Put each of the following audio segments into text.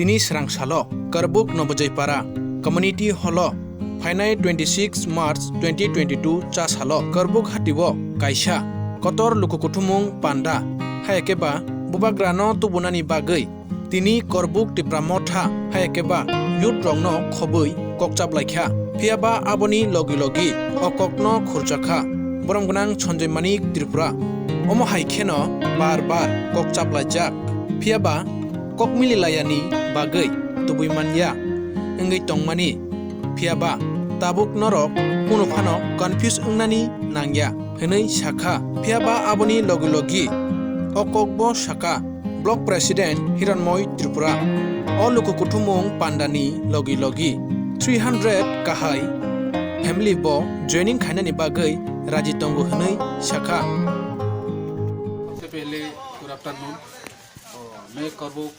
tini serangsalo Kerbuk Nobojaypara Community Hall Fainai 26 March 2022 Chas Halo Kerbuk Hatiwo Kaisa Kotor Lukukutumung Panda Hayakeba Bubagrano Tubunani Bagai Tini Kerbuk Tipramotha Hayakeba Yut Rongno Khobui Kokchaplaikha Phiaba Aboni Logi Logi Okokno Khurchakha Boromgunang Chonjaimanik Tripura Omo Haikheno Bar Kokchaplajak Phiaba Kokmililayani Bagai Tubuimanya Engai Tongmani Phiaba Tabuk Norok Kunufano Confuse Ungnani Nangya Henei Shakha Phiaba Aboni Logi Logi Okokbo Shaka Block President Hiranmoy Tripura Olukukutumung Pandani Logi Logi 300 Kahai Family Bo Joining Khainani Bagai Rajitongo Henei Shakha सबसे पहले good afternoon मैं करबुक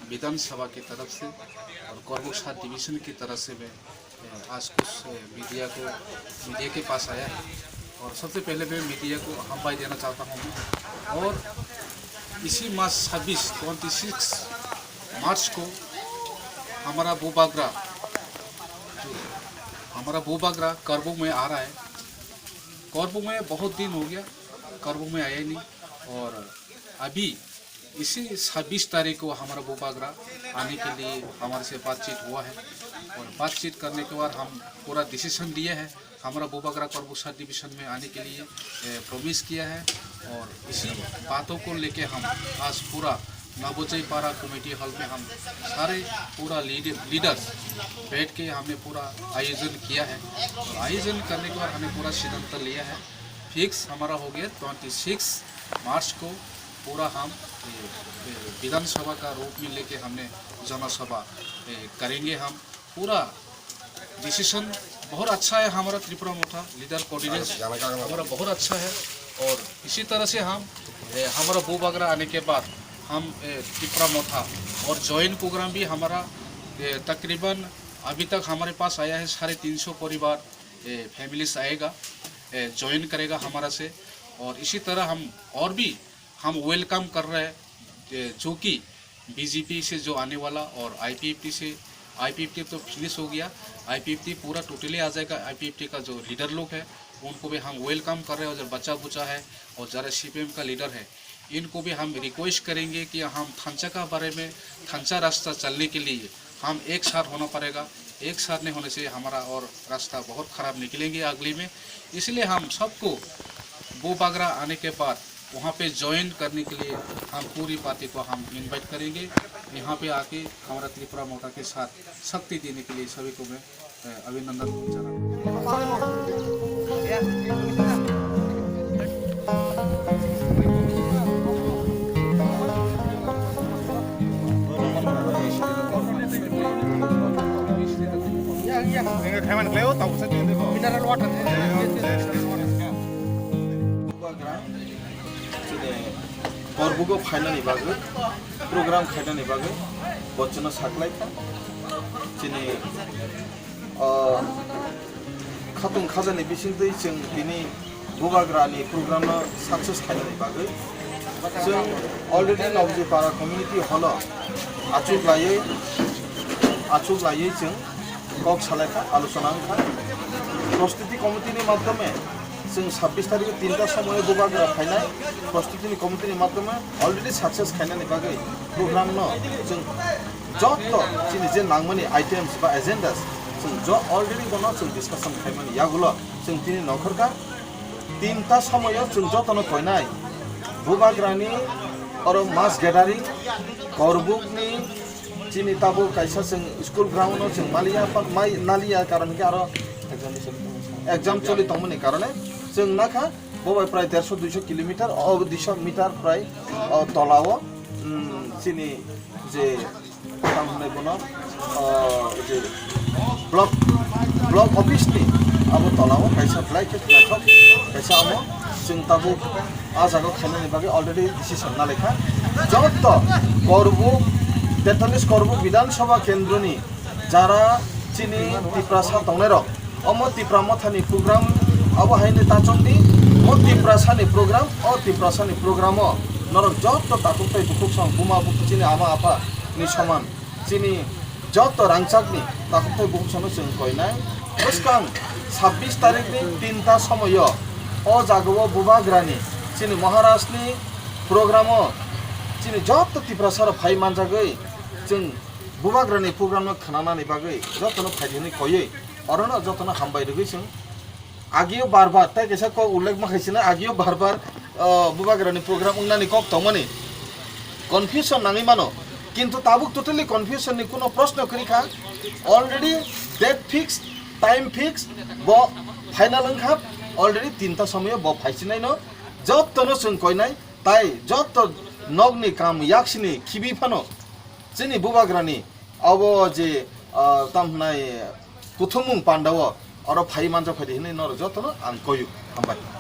विधानसभा की तरफ से और करबुक 7 division की तरफ से मैं आज कुछ मीडिया के पास आया है और सबसे पहले मैं मीडिया को हाई देना चाहता हूँ और इसी मार्च 26 मार्च को हमारा बुबागरा करबुक में आ रहा है। करबुक में बहुत दिन हो गया करबुक में आया नहीं और अभी इसी 26 तारीख को हमारा बुबागरा आने के लिए हमारे से बातचीत हुआ है और बातचीत करने के बाद हम पूरा डिसीजन लिए हैं हमारा बुबागरा करबुक 7 डिवीज़न में आने के लिए प्रॉमिस किया है और इसी बातों को लेके हम आज पूरा नबोजयपारा कमेटी हॉल में हम सारे पूरा लीडर्स बैठ के हमने पूरा आयोजन किया है और आयोजन करने के बाद हमने पूरा सिद्धांत लिया है। फिक्स हमारा हो गया 26 मार्च को पूरा हम विधानसभा का रूप में लेके हमने जनसभा करेंगे। हम पूरा डिसीजन बहुत अच्छा है हमारा त्रिपुरा मोथा लीडर कोऑर्डिनेशन हमारा बहुत अच्छा है और इसी तरह से हम हमारा बुबागरा आने के बाद हम त्रिपुरा मोथा और जॉइन प्रोग्राम भी हमारा तकरीबन अभी तक हमारे पास आया है 350 परिवार फैमिलीज आएगा ज्वाइन करेगा हमारा से और इसी तरह हम वेलकम कर रहे हैं जो कि बीजेपी से जो आने वाला और आईपीएफटी तो फिनिश हो गया आईपीएफटी पूरा टोटली आ जाएगा। आईपीएफटी का जो लीडर लोग है उनको भी हम वेलकम कर रहे हैं और जो बच्चा बुच्चा है और जरा सीपीएम का लीडर है इनको भी हम रिक्वेस्ट करेंगे कि हम थांचा का बारे में थांचा रास्ता चलने के लिए हम एक साथ होना पड़ेगा। एक साथ नहीं होने से हमारा और रास्ता बहुत ख़राब निकलेंगे अगली में। इसलिए हम सबको बुबागरा आने के बाद वहाँ पे ज्वाइन करने के लिए हम पूरी पार्टी को हम इनवाइट करेंगे। यहाँ पे आके हमारा त्रिपुरा मोटा के साथ शक्ति देने के लिए सभी को मैं अभिनंदन चाहता हूँ। मिनरल वाटर करबुक फाइनानि बागै प्रोग्राम खायनानि बागै बच्चन साख्लायखा दिनै खातुं खाजानि बिसिंदै जों दिनै बुबाग्रानि प्रोग्राम सक्सेस खायनानि बागै जों अलरेडि नबोजयपारा कम्युनिटी हॉल आचुक लायै जों कक सालायखा आलोचना प्रस्तुति कमिटिनि माध्यमे जों 26 तारिख 3टा समय बुबागरा फाइनाय प्रस्तुति कमिटिनि माध्यमे अलरेडि सक्सेस खायनानि बागै प्रोग्राम जों जत जोंनि जे नांगमानि आइटेम्स बा एजेंडास जों ज अलरेडि गनो जों डिस्कशन खायमानि यागुलो जों दिनै नखरका 3टा समय जों जतनो फैनाय बुबाग्रानि और मास गैदारिंग करबुकनि दिनै ताबो कायसा जों स्कुल ग्राउंड जों नालिया कारण के आरो एग्जाम चलि तंगमनि कारणे जों नाखा बबाय प्राय 150-200 किलोमीटर 200 मीटर प्राय तलाव दिनै जे होननाय गनो जे ब्लक अफिसनि अब तलाव कायसा फ्लाइट कायसा आमो जों ताबो आजागाव खायनानि बागै अलरेडि डिसिसन नालेखा जत करबुक 43 करबुक विधानसभा केन्द्रनि जारा चिनी तिप्रासा तंगनेर अम तिप्रामथानि प्रोग्राम अब हाइने ताचंदी म तिप्रासानि प्रोग्राम तिप्रासानि प्रोग्राम नरक जत ताकुतै बुकुक सं बुमा बुकुचिनि आमा आपा नि समान chini joto rangchakni takhtai bungsono chong koinai bwskang 26 tarik ni 3ta samoyo o jagao bubagrani chini Maharashtra ni programo chini joto tiprasar phai manjagai जों बुबाग्रानि प्रग्राम खानानानै बागै जतनो फाइदिनि कयै अरनो जतनो हामबायदोगै जों आगियो बार ताइ कैसा को उल्लेख माखाइसिना आगियो बार बुबाग्रानि प्रग्राम उंनानि कक तमनि कन्फ्यूजन नाङै मानो किन्तु ताबुक टोटली कन्फ्यूजन नि कोनो प्रश्न करिखा already date fix time fix ब फाइनल अंखाब अलरेडी 3टा समय ब फाइसिनाय न जतनो जों कयनाय ताइ जत नगनि काम याक्सिनि खिबि फानो जोंनि बुबाग्रानि अब जे तामनाय कुथुमुं पान्डाव आरो फाइ मानजा फाइदि हिनै नर जतनो आं कयु हामबाय।